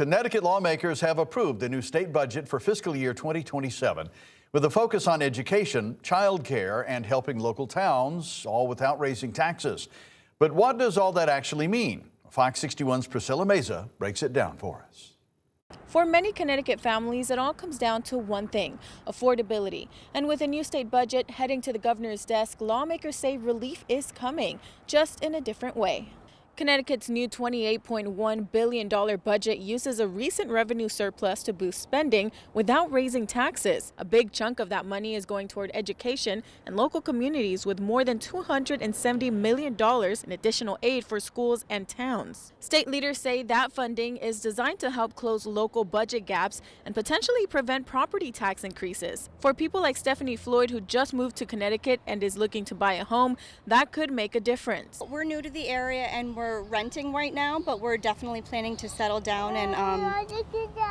Connecticut lawmakers have approved a new state budget for fiscal year 2027 with a focus on education, child care, and helping local towns, all without raising taxes. But what does all that actually mean? Fox 61's Priscilla Meza breaks it down for us. For many Connecticut families, it all comes down to one thing: affordability. And with a new state budget heading to the governor's desk, lawmakers say relief is coming, just in a different way. Connecticut's new $28.1 billion budget uses a recent revenue surplus to boost spending without raising taxes. A big chunk of that money is going toward education and local communities, with more than $270 million in additional aid for schools and towns. State leaders say that funding is designed to help close local budget gaps and potentially prevent property tax increases. For people like Stephanie Floyd, who just moved to Connecticut and is looking to buy a home, that could make a difference. We're new to the area and we're renting right now, but we're definitely planning to settle down and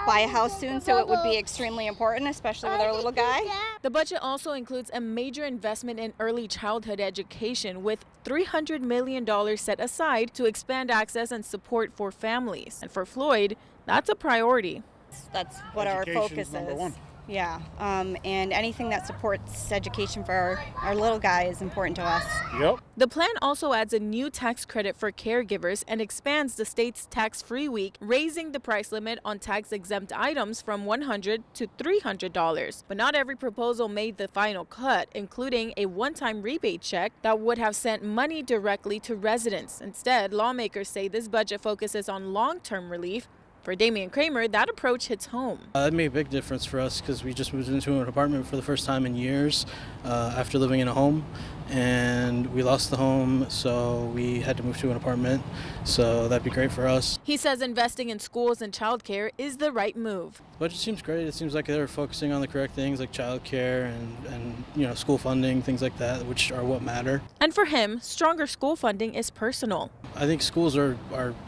buy a house soon, so it would be extremely important, especially with our little guy. The budget also includes a major investment in early childhood education, with $300 million set aside to expand access and support for families. And for Floyd, that's a priority. That's what our focus is. Number one. Yeah, and anything that supports education for our little guy is important to us. Yep. The plan also adds a new tax credit for caregivers and expands the state's tax-free week, raising the price limit on tax-exempt items from $100 to $300. But not every proposal made the final cut, including a one-time rebate check that would have sent money directly to residents. Instead, lawmakers say this budget focuses on long-term relief. For Damian Kramer, that approach hits home. That made a big difference for us because we just moved into an apartment for the first time in years after living in a home, and we lost the home, so we had to move to an apartment, so that'd be great for us. He says investing in schools and childcare is the right move. The budget seems great. It seems like they're focusing on the correct things like childcare and school funding, things like that, which are what matter. And for him, stronger school funding is personal. I think schools are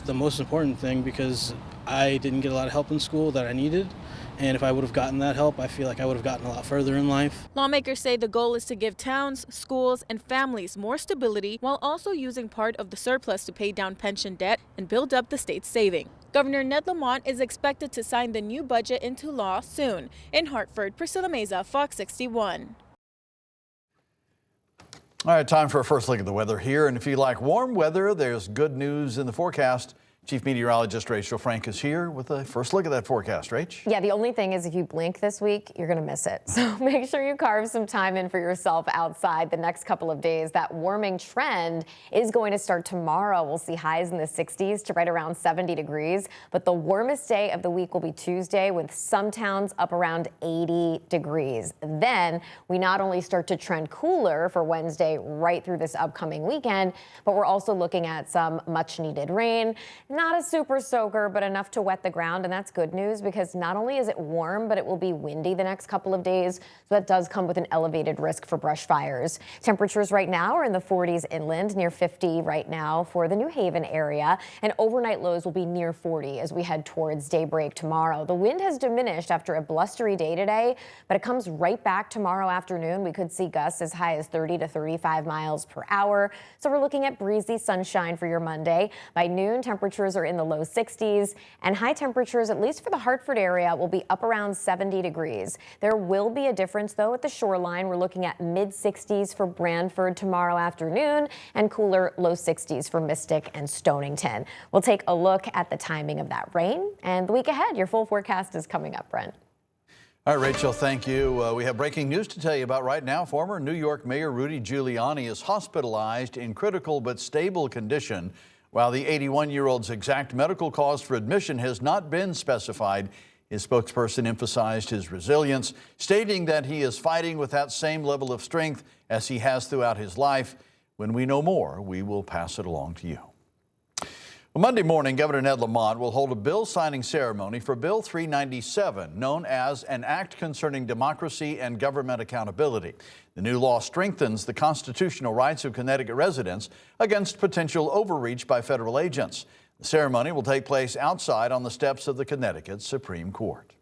the most important thing because I didn't get a lot of help in school that I needed, and if I would have gotten that help, I feel like I would have gotten a lot further in life. Lawmakers say the goal is to give towns, schools, and families more stability while also using part of the surplus to pay down pension debt and build up the state's saving. Governor Ned Lamont is expected to sign the new budget into law soon. In Hartford, Priscilla Meza, Fox 61. All right, time for a first look at the weather here. And if you like warm weather, there's good news in the forecast. Chief Meteorologist Rachel Frank is here with a first look at that forecast. Rach? Yeah, the only thing is if you blink this week, you're going to miss it. So make sure you carve some time in for yourself outside the next couple of days. That warming trend is going to start tomorrow. We'll see highs in the 60s to right around 70 degrees. But the warmest day of the week will be Tuesday, with some towns up around 80 degrees. Then we not only start to trend cooler for Wednesday right through this upcoming weekend, but we're also looking at some much needed rain. Not a super soaker, but enough to wet the ground, and that's good news because not only is it warm, but it will be windy the next couple of days, so that does come with an elevated risk for brush fires. Temperatures right now are in the 40s inland, near 50 right now for the New Haven area, and overnight lows will be near 40 as we head towards daybreak tomorrow. The wind has diminished after a blustery day today, but it comes right back tomorrow afternoon. We could see gusts as high as 30 to 35 miles per hour, so we're looking at breezy sunshine for your Monday. By noon, temperatures are in the low 60s, and high temperatures, at least for the Hartford area, will be up around 70 degrees. There will be a difference, though, at the shoreline. We're looking at mid-60s for Branford tomorrow afternoon and cooler low 60s for Mystic and Stonington. We'll take a look at the timing of that rain and the week ahead. Your full forecast is coming up, Brent. All right, Rachel, thank you. We have breaking news to tell you about right now. Former New York Mayor Rudy Giuliani is hospitalized in critical but stable condition. While the 81-year-old's exact medical cause for admission has not been specified, his spokesperson emphasized his resilience, stating that he is fighting with that same level of strength as he has throughout his life. When we know more, we will pass it along to you. Well, Monday morning, Governor Ned Lamont will hold a bill signing ceremony for Bill 397, known as an act concerning democracy and government accountability. The new law strengthens the constitutional rights of Connecticut residents against potential overreach by federal agents. The ceremony will take place outside on the steps of the Connecticut Supreme Court.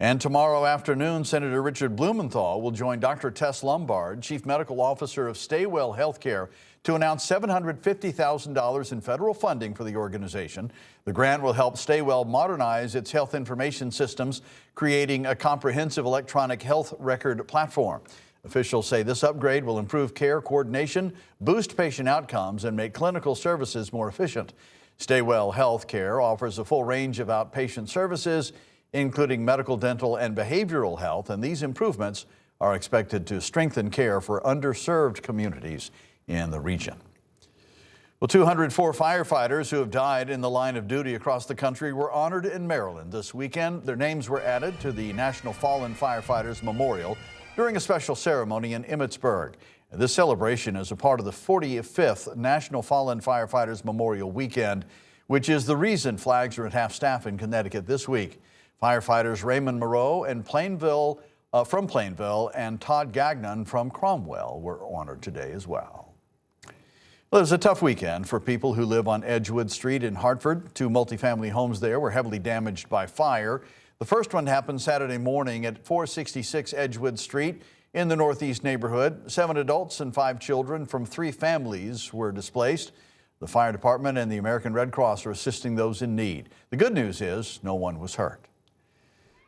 And tomorrow afternoon, Senator Richard Blumenthal will join Dr. Tess Lombard, Chief Medical Officer of Staywell Healthcare, to announce $750,000 in federal funding for the organization. The grant will help Stay Well modernize its health information systems, creating a comprehensive electronic health record platform. Officials say this upgrade will improve care coordination, boost patient outcomes, and make clinical services more efficient. Stay Well Healthcare offers a full range of outpatient services, including medical, dental, and behavioral health, and these improvements are expected to strengthen care for underserved communities in the region. Well, 204 firefighters who have died in the line of duty across the country were honored in Maryland this weekend. Their names were added to the National Fallen Firefighters Memorial during a special ceremony in Emmitsburg. This celebration is a part of the 45th National Fallen Firefighters Memorial Weekend, which is the reason flags are at half-staff in Connecticut this week. Firefighters Raymond Moreau and from Plainville and Todd Gagnon from Cromwell were honored today as well. Well, it was a tough weekend for people who live on Edgewood Street in Hartford. 2 multifamily homes there were heavily damaged by fire. The first one happened Saturday morning at 466 Edgewood Street in the northeast neighborhood. 7 adults and 5 children from 3 families were displaced. The fire department and the American Red Cross are assisting those in need. The good news is no one was hurt.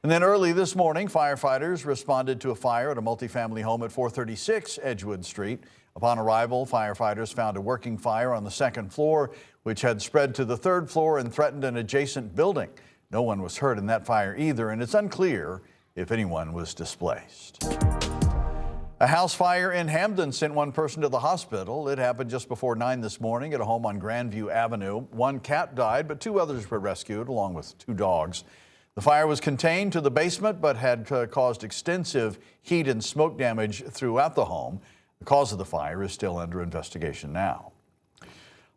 And then early this morning, firefighters responded to a fire at a multifamily home at 436 Edgewood Street. Upon arrival, firefighters found a working fire on the 2nd floor, which had spread to the 3rd floor and threatened an adjacent building. No one was hurt in that fire either, and it's unclear if anyone was displaced. A house fire in Hamden sent 1 person to the hospital. It happened just before 9 this morning at a home on Grandview Avenue. 1 cat died, but 2 others were rescued, along with 2 dogs. The fire was contained to the basement, but had caused extensive heat and smoke damage throughout the home. The cause of the fire is still under investigation now.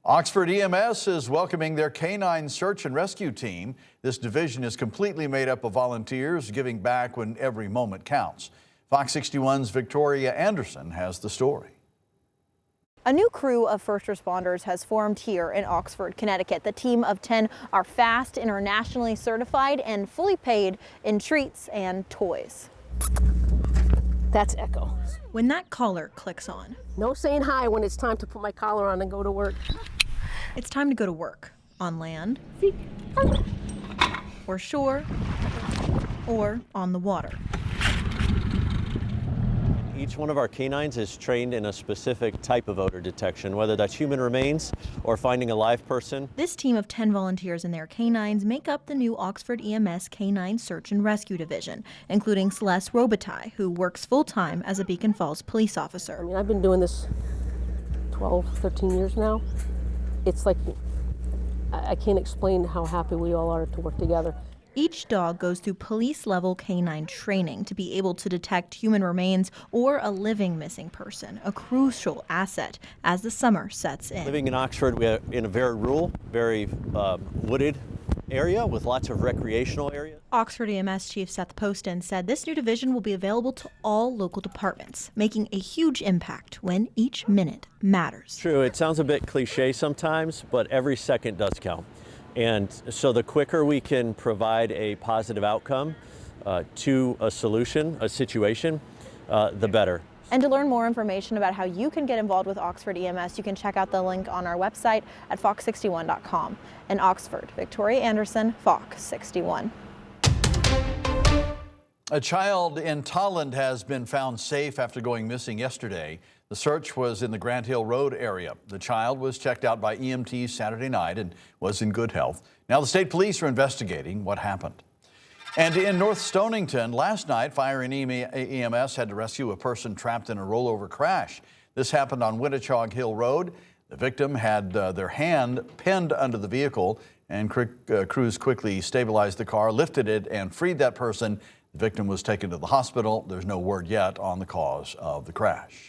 Oxford EMS is welcoming their Canine Search and Rescue team. This division is completely made up of volunteers giving back when every moment counts. Fox 61's Victoria Anderson has the story. A new crew of first responders has formed here in Oxford, Connecticut. The team of 10 are fast, internationally certified, and fully paid in treats and toys. That's Echo. When that collar clicks on, No saying hi when it's time to put my collar on and go to work. it's time to go to work. On land, or shore, or on the water. Each one of our canines is trained in a specific type of odor detection, whether that's human remains or finding a live person. This team of 10 volunteers and their canines make up the new Oxford EMS Canine Search and Rescue Division, including Celeste Robitaille, who works full-time as a Beacon Falls police officer. I mean, I've been doing this 12, 13 years now. It's like, I can't explain how happy we all are to work together. Each dog goes through police-level canine training to be able to detect human remains or a living missing person, a crucial asset as the summer sets in. Living in Oxford, we're in a very rural, very wooded area with lots of recreational areas. Oxford EMS Chief Seth Poston said this new division will be available to all local departments, making a huge impact when each minute matters. True, it sounds a bit cliche sometimes, but every second does count. And so the quicker we can provide a positive outcome to a solution, a situation, the better. And to learn more information about how you can get involved with Oxford EMS, you can check out the link on our website at fox61.com. In Oxford, Victoria Anderson, Fox 61. A child in Tolland has been found safe after going missing yesterday. The search was in the Grant Hill Road area. The child was checked out by EMTs Saturday night and was in good health. Now the state police are investigating what happened. And in North Stonington, last night, fire and EMS had to rescue a person trapped in a rollover crash. This happened on Winnechaug Hill Road. The victim had their hand pinned under the vehicle, and crews quickly stabilized the car, lifted it, and freed that person. The victim was taken to the hospital. There's no word yet on the cause of the crash.